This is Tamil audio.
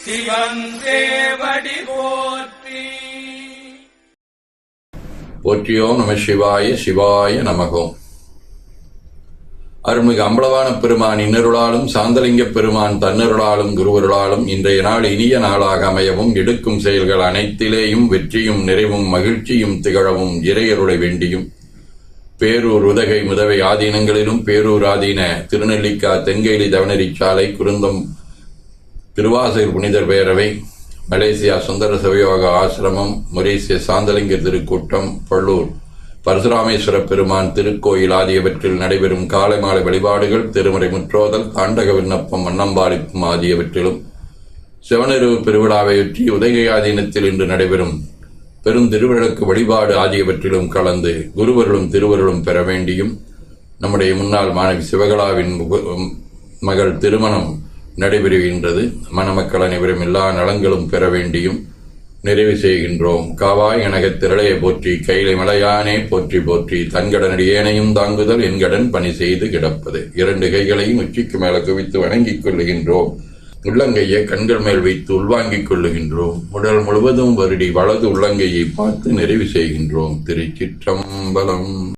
சிவன் சேவடி போற்றி. போற்றியோம் நம சிவாய சிவாய நமகோம். அருள்மிகு அம்பலவான பெருமான் இன்னருளாலும் சாந்தலிங்க பெருமான் தன்னருளாலும் குருவருளாலும் இன்றைய நாள் இனிய நாளாக அமையவும், எடுக்கும் செயல்கள் அனைத்திலேயும் வெற்றியும் நிறைவும் மகிழ்ச்சியும் திகழவும் இறையருளை வேண்டியும், பேரூர் உதகை முதவை ஆதீனங்களிலும் பேரூர் ஆதீன திருநெல்லிக்கா தென்கேலி தவனரி சாலை குருந்தம் திருவாசகர் புனிதர் பேரவை மலேசியா சுந்தர சிவயோக ஆசிரமம் மொரீசிய சாந்தலிங்க திருக்கூட்டம் பள்ளூர் பரசுராமேஸ்வர பெருமான் திருக்கோயில் ஆகியவற்றில் நடைபெறும் காலை மாலை வழிபாடுகள், திருமுறை முற்றோதல், தாண்டக விண்ணப்பம், அன்னம்பாளிப்பும் ஆகியவற்றிலும், சிவனிரவு பெருவிழாவையொட்டி உதகை ஆதீனத்தில் இன்று நடைபெறும் பெருந்திருவிளக்கு வழிபாடு ஆகியவற்றிலும் கலந்து குருவர்களும் திருவருளும் பெற வேண்டியும், நம்முடைய முன்னாள் மாணவி சிவகலாவின் மகள் திருமணம் நடைபெறுகின்றது. மணமக்கள் அனைவரும் எல்லா நலங்களும் பெற வேண்டியும் நிறைவு செய்கின்றோம். காவாய் எனகத் திரளையை போற்றி, கைலை மலையானே போற்றி போற்றி, தன்கடனடி ஏனையும் தாங்குதல் என்கடன் பணி செய்து கிடப்பது. இரண்டு கைகளையும் உச்சிக்கு மேல குவித்து வணங்கிக் கொள்ளுகின்றோம். உள்ளங்கையை கண்கள் மேல் வைத்து உள்வாங்கிக் கொள்ளுகின்றோம். உடல் முழுவதும் வருடி வலது உள்ளங்கையை பார்த்து நிறைவு செய்கின்றோம். திருச்சிற்றம்பலம்.